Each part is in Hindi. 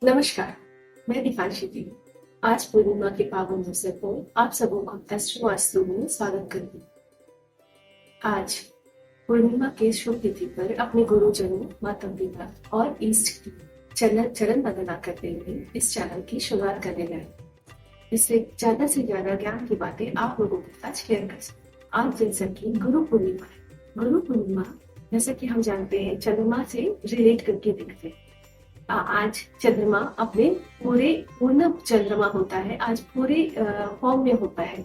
नमस्कार, मैं दीपांशी दी। आज पूर्णिमा के पावन अवसर पर आप सबों का एस्ट्रो वास्तु में स्वागत करती हूँ। आज पूर्णिमा के शुभ तिथि पर अपने गुरुजनों, माता पिता और इष्ट की चरण वंदना करते हुए इस चैनल की शुरुआत करने गए, इससे ज्यादा से ज्यादा ज्ञान की बातें आप लोगों के साथ शेयर कर सकें। आज जैसा कि गुरु पूर्णिमा है, गुरु पूर्णिमा जैसा कि हम जानते हैं चंद्रमा से रिलेट करके देखते हैं। आज चंद्रमा अपने पूर्ण चंद्रमा होता है, आज पूरे फॉर्म में होता है।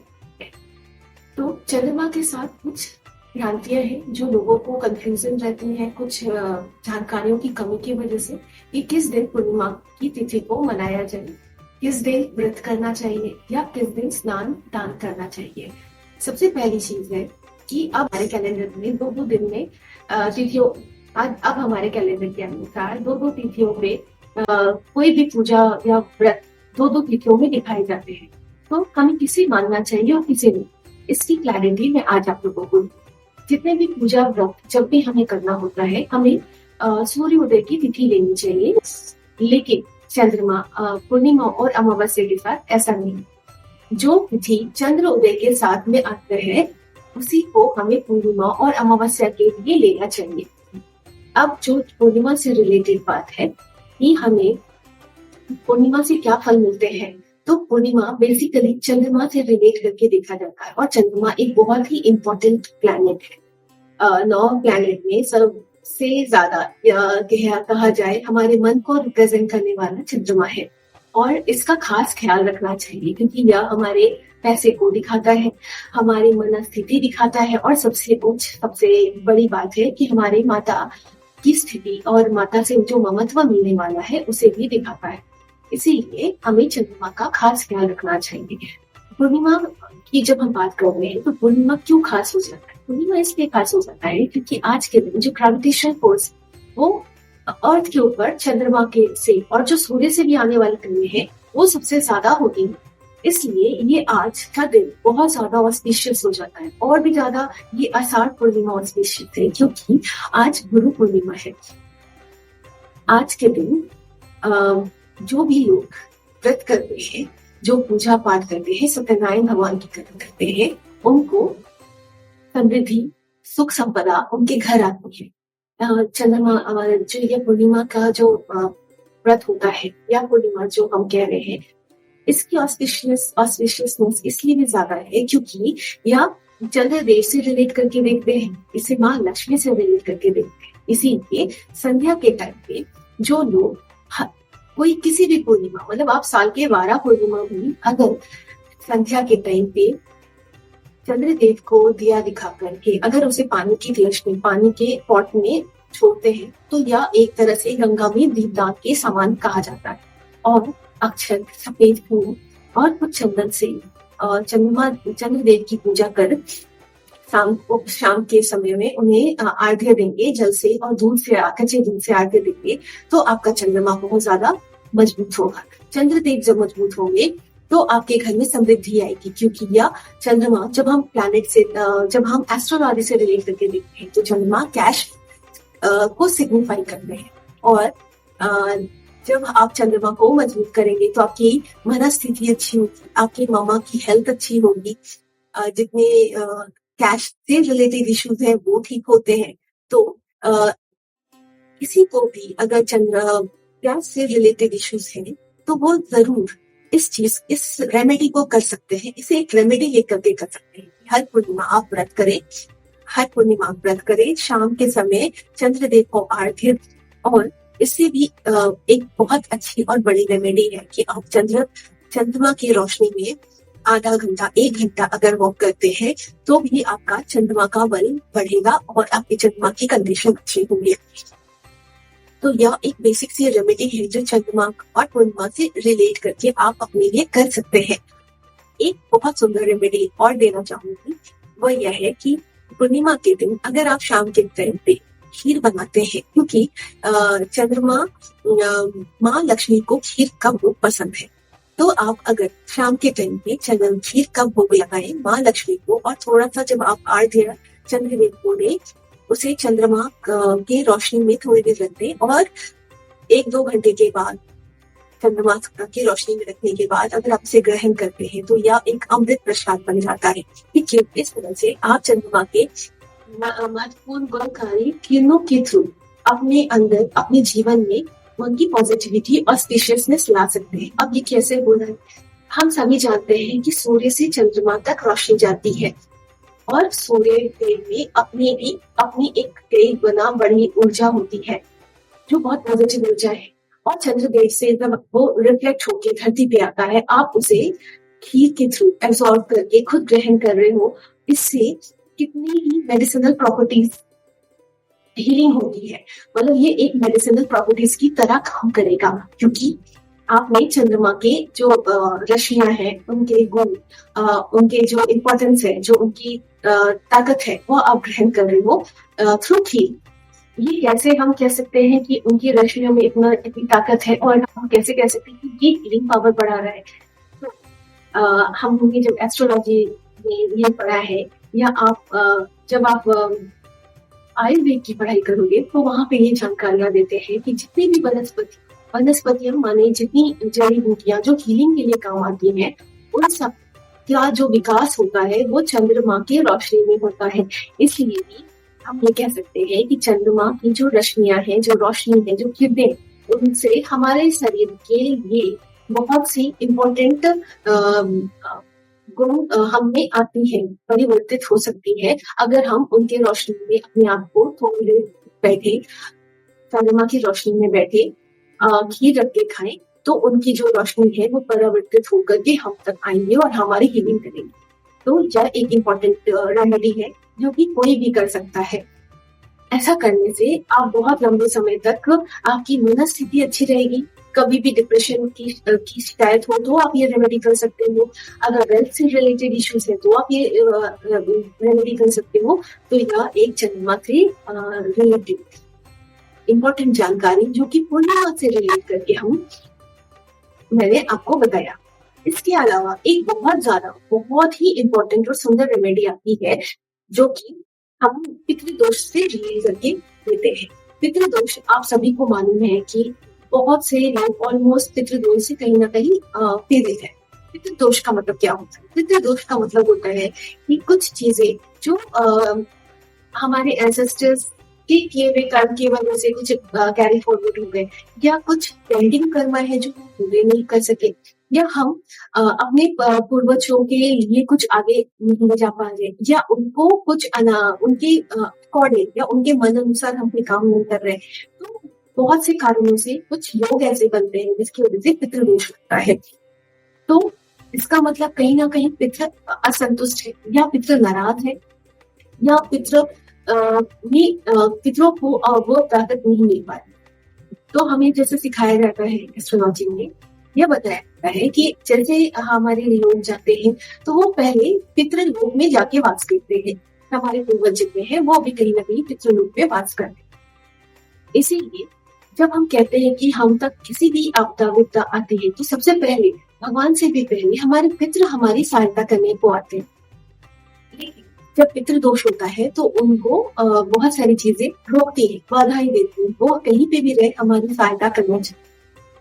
तो चंद्रमा के साथ कुछ भ्रांतियां हैं जो लोगों को कंफ्यूजन रहती है, कुछ जानकारियों की कमी की वजह से कि किस दिन पूर्णिमा की तिथि को मनाया जाए, किस दिन व्रत करना चाहिए या किस दिन स्नान दान करना चाहिए। सबसे पहली चीज है कि अब हमारे कैलेंडर में दो दिन में तिथियों अब हमारे कैलेंडर के अनुसार दो तिथियों पे कोई भी पूजा या व्रत दो तिथियों में दिखाए जाते हैं। तो हमें किसे मानना चाहिए और किसे नहीं, इसकी क्लैरिटी मैं आज आप लोगों को। जितने भी पूजा व्रत जब भी हमें करना होता है, हमें सूर्योदय की तिथि लेनी चाहिए, लेकिन चंद्रमा पूर्णिमा और अमावस्या के साथ ऐसा नहीं। जो तिथि चंद्रोदय के साथ में आते हैं उसी को हमें पूर्णिमा और अमावस्या के लिए लेना चाहिए। अब जो पूर्णिमा से रिलेटेड बात है कि हमें पूर्णिमा से क्या फल मिलते हैं, तो पूर्णिमा बेसिकली चंद्रमा से रिलेट करके देखा जाता है और चंद्रमा एक बहुत ही इम्पोर्टेंट प्लैनेट है। 9 प्लैनेट में सबसे ज्यादा कहा जाए हमारे मन को रिप्रेजेंट करने वाला चंद्रमा है और इसका खास ख्याल रखना चाहिए क्योंकि यह हमारे पैसे को दिखाता है, हमारी मनस्थिति दिखाता है और सबसे बड़ी बात है कि हमारी माता की स्थिति और माता से जो ममत्व मिलने वाला है उसे भी दिखाता है। इसीलिए हमें चंद्रमा का खास ख्याल रखना चाहिए। पूर्णिमा की जब हम बात कर रहे हैं तो पूर्णिमा क्यों खास हो जाता है? पूर्णिमा इसलिए खास हो जाता है क्योंकि आज के दिन जो ग्रेविटेशन फोर्स वो अर्थ के ऊपर चंद्रमा के से और जो सूर्य से भी आने वाली किरणें हैं वो सबसे ज्यादा होती है। इसलिए ये आज का दिन बहुत ज्यादा ऑस्पिशियस हो जाता है और भी ज्यादा ये आषाढ़ पूर्णिमा ऑस्पिशियस है क्योंकि आज गुरु पूर्णिमा है। आज के दिन जो भी लोग व्रत करते हैं, जो पूजा पाठ करते हैं, सत्यनारायण भगवान की कथा करते हैं, उनको समृद्धि सुख संपदा उनके घर आती है। चंद्रमा जो ये पूर्णिमा का जो व्रत होता है या पूर्णिमा जो हम कह रहे हैं, इसकी ऑस्पिशियसनेस इसलिए भी ज्यादा है क्योंकि यह चंद्रदेव से रिलेट करके देखते हैं, इसे माँ लक्ष्मी से रिलेट करके देखते हैं। इसीलिए संध्या के टाइम पे जो लोग कोई किसी भी पूर्णिमा मतलब आप साल के 12 पूर्णिमा भी अगर संध्या के टाइम पे चंद्रदेव को दिया दिखा करके अगर उसे पानी की कलश में पानी के पॉट में छोड़ते हैं तो यह एक तरह से गंगा में दीपदान के समान कहा जाता है। और अक्षत, सफेद फूल और कुछ चंदन से चंद्रदेव की पूजा कर शाम के समय में उन्हें आर्घ्य देंगे, जल से और दूध से कच्चे दूध से आर्घ्य देंगे तो आपका चंद्रमा बहुत ज्यादा मजबूत होगा। चंद्रदेव जब मजबूत होंगे तो आपके घर में समृद्धि आएगी क्योंकि यह चंद्रमा जब हम प्लैनेट से जब हम एस्ट्रोलॉजी से रिलेट करके देखते हैं तो चंद्रमा कैश को सिग्निफाई करते हैं और जब आप चंद्रमा को मजबूत करेंगे तो आपकी मनस्थिति अच्छी होगी, आपकी मामा की हेल्थ अच्छी होगी, जितने कैश से रिलेटेड इश्यूज हैं वो ठीक होते हैं। तो किसी को भी अगर कैश से रिलेटेड इश्यूज हैं तो वो जरूर इस रेमेडी को कर सकते हैं, इसे एक रेमेडी लेकर के कर सकते हैं। हर पूर्णिमा आप व्रत करें, शाम के समय चंद्रदेव को आर्घ्य, और इससे भी एक बहुत अच्छी और बड़ी रेमेडी है कि आप चंद्रमा की रोशनी में आधा घंटा 1 घंटा अगर वॉक करते हैं तो भी आपका चंद्रमा का बल बढ़ेगा और आपके चंद्रमा की कंडीशन अच्छी होगी। तो यह एक बेसिक सी रेमेडी है जो चंद्रमा और पूर्णिमा से रिलेट करके आप अपने लिए कर सकते हैं। एक बहुत सुंदर रेमेडी और देना चाहूंगी, वह यह है कि पूर्णिमा के दिन अगर आप शाम के टाइम पे खीर बनाते हैं क्योंकि चंद्रमा माँ लक्ष्मी को खीर का भोग पसंद है, तो आप अगर शाम के टाइम पे खीर का भोग लगाएं माँ लक्ष्मी को और थोड़ा सा जब आप आर्घ्य चंद्रदेव को दें उसे चंद्रमा के रोशनी में थोड़ी देर रख दें और 1-2 घंटे के बाद चंद्रमा की रोशनी में रखने के बाद अगर आप इसे ग्रहण करते हैं तो यह एक अमृत प्रसाद बन जाता है। ठीक है, इस तरह से आप चंद्रमा के महत्वपूर्ण गुणकारी किरणों के थ्रू अपने अंदर, अपने जीवन में उनकी पॉजिटिविटी और स्पेशियसनेस ला सकते हैं। अब ये कैसे हो रहा है? हम सभी जानते हैं कि सूर्य से चंद्रमा तक रोशनी जाती है और सूर्य देव में अपनी एक कई गुना बड़ी ऊर्जा होती है जो बहुत पॉजिटिव ऊर्जा है, और चंद्रदेव से जब वो रिफ्लेक्ट होकर धरती पे आता है, आप उसे खीर के थ्रू एब्सॉर्ब करके खुद ग्रहण कर रहे हो। इससे कितनी ही मेडिसिनल प्रॉपर्टीज, हीलिंग होती है। मतलब ये एक मेडिसिनल प्रॉपर्टीज की तरह काम करेगा, क्योंकि आपने चंद्रमा के जो रश्मियां हैं, उनके गुण, उनके जो इम्पोर्टेंस है, जो उनकी ताकत है, वो आप ग्रहण कर रहे हो थ्रू खीर। ये कैसे हम कह सकते हैं कि उनकी रश्मियों में इतनी ताकत है, और हम कैसे कह सकते हैं कि ये हीलिंग पावर बढ़ा रहा है? तो हमने जब एस्ट्रोलॉजी में ये पढ़ा है, या आप जब आप आयुर्वेद की पढ़ाई करोगे तो वहां पे ये जानकारियां देते हैं कि जितनी भी वनस्पतियां माने जितनी जड़ी बूटियां जो हीलिंग के लिए काम आती हैं, उन सब का जो विकास होता है वो चंद्रमा की रोशनी में होता है। इसलिए भी हम ये कह सकते हैं कि चंद्रमा की जो रश्मियां हैं, जो रोशनी है, जो किरणें, उनसे हमारे शरीर के लिए बहुत सी इम्पोर्टेंट गुण हम में आती है, परिवर्तित हो सकती है, अगर हम उनके रोशनी में अपने आप को थोड़ी देर बैठे, चंद्रमा की रोशनी में बैठे खीर रख के खाएं, तो उनकी जो रोशनी है वो परिवर्तित होकर के हम तक आएंगे और हमारी हीलिंग करेंगे। तो यह एक इम्पोर्टेंट रेमेडी है जो कि कोई भी कर सकता है। ऐसा करने से आप बहुत लंबे समय तक आपकी मनस्थिति अच्छी रहेगी। कभी भी डिप्रेशन की शिकायत हो तो आप ये रेमेडी कर सकते हो। अगर हेल्थ से रिलेटेड इश्यूज है तो आप ये रेमेडी कर सकते हो। तो यह एक चंद्रमा से रिलेटेड इम्पोर्टेंट जानकारी जो कि पूर्णिमा से रिलेट करके मैंने आपको बताया। इसके अलावा एक बहुत ही इम्पोर्टेंट और सुंदर रेमेडी आती है जो कि हम पितृदोष से रिलेट करके देते हैं। पितृदोष आप सभी को मालूम है कि बहुत से लोग ऑलमोस्ट पितृदोष से कहीं ना कहीं पीड़ित है। पितृदोष का मतलब क्या होता है? पितृदोष का मतलब होता है कि कुछ चीजें जो हमारे एंसेस्टर्स के किए हुए कर्म की वजह से कुछ कैरी फॉरवर्ड हो गए, या कुछ पेंडिंग कर्म है जो हम पूरे नहीं कर सके, या हम अपने पूर्वजों के लिए कुछ आगे नहीं जा पा रहे, या उनको कुछ उनके अकॉर्डिंग या उनके मन अनुसार हम कोई काम नहीं कर रहे। तो बहुत से कारणों से कुछ लोग ऐसे बनते हैं जिसकी वजह से पितृदोष लगता है। तो इसका मतलब कहीं ना कहीं पितृ असंतुष्ट है, या पितृ नाराज है, या पितरों को वो ताकत नहीं मिल पा रही। तो हमें जैसे सिखाया जाता है एस्ट्रोलॉजी में, यह बताया जाता है कि जैसे हमारे लोग जाते हैं तो वो पहले पितृलोक में जाके वास करते हैं। हमारे पूर्वज जितने हैं वो भी कहीं ना कहीं पितृलोक में वास करते हैं। इसीलिए जब हम कहते हैं कि हम तक किसी भी आपदा विपदा आती है तो सबसे पहले, भगवान से भी पहले, हमारे पितृ हमारी सहायता करने को आते हैं। लेकिन जब पितृदोष होता है तो उनको बहुत सारी चीजें रोकती है, बाधाएं देती है। वो कहीं पे भी रहे हमारी सहायता करना चाहिए,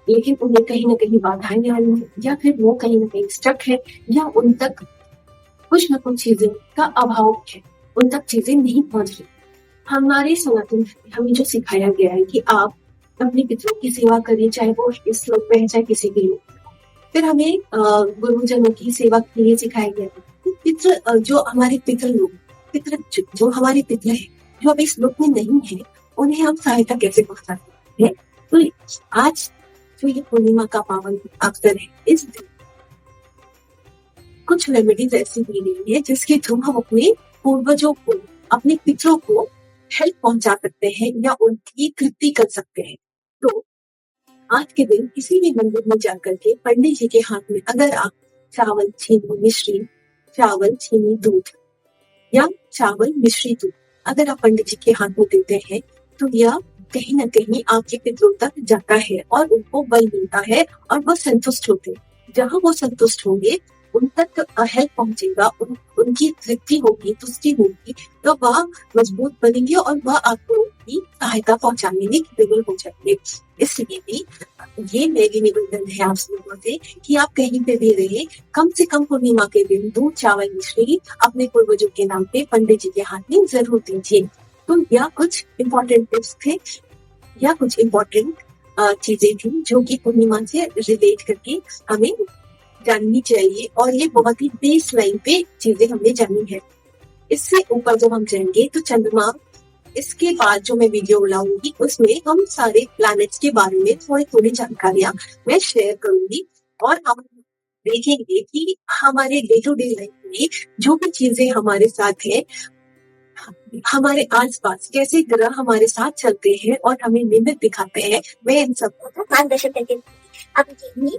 लेकिन उन्हें कहीं ना कहीं बाधाएं आ रही है, या फिर वो कहीं ना कहीं स्टक है, या उन तक कुछ न कुछ चीजें का अभाव है, उन तक चीजें नहीं पहुंच रही। हमारे सनातन हमें जो सिखाया गया है कि आप अपने पितरों की सेवा करिए, चाहे वो इस लोक में है चाहे किसी भी लोक में। फिर हमें गुरुजनों की सेवा के लिए सिखाया गया है। पितृ जो हमारे पितृ जो हमारे पितृ है, जो अब इस लोक में नहीं है, उन्हें हम सहायता कैसे पहुंचा सकते हैं? तो आज जो ये पूर्णिमा का पावन अवसर है, इस दिन कुछ रेमेडीज ऐसी दी गई है जिसके थ्रू हम अपने पूर्वजों को, अपने पितरों को हेल्प पहुंचा सकते हैं या उनकी तृप्ति कर सकते हैं। तो आज के दिन किसी भी मंदिर में जाकर के पंडित जी के हाथ में अगर आप चावल, चीनी, मिश्री, चावल, चीनी, दूध या चावल, मिश्री, दूध अगर आप पंडित जी के हाथ में देते हैं तो यह कहीं ना कहीं आपके पितरों तक जाता है और उनको बल मिलता है और वो संतुष्ट होते हैं। जहां वो संतुष्ट होंगे उन तक हेल्प पहुंचेगा, उनकी तृप्ति होगी, तुष्टि होगी, तो वह मजबूत बनेंगे और वह आपको भी सहायता पहुंचाने में केपेबल हो जाएंगे। इसलिए भी ये मेरी निवेदन है आप लोगों से कि आप कहीं पे भी रहे, कम से कम पूर्णिमा के दिन दूध, चावल, मिश्री अपने पूर्वजों के नाम पे पंडित जी के हाथ में जरूर दीजिए। तो यह कुछ इम्पोर्टेंट टिप्स थे या कुछ इम्पोर्टेंट चीजें थी जो कि पूर्णिमा से रिलेट करके हमें जाननी चाहिए, और ये बहुत ही बेस लाइन पे चीजें हमने जानी है। इससे ऊपर जब हम जाएंगे तो चंद्रमा, इसके बाद जो मैं वीडियो लाऊंगी उसमें हम सारे प्लैनेट्स के बारे में थोड़ी थोड़ी जानकारियां मैं शेयर करूंगी, और हम देखेंगे कि हमारे डे टू डे लाइफ में जो भी चीजें हमारे साथ है, हमारे आसपास कैसे ग्रह हमारे साथ चलते हैं और हमें निमित्त दिखाते हैं, मैं इन सबको मार्गदर्शन करके आपकी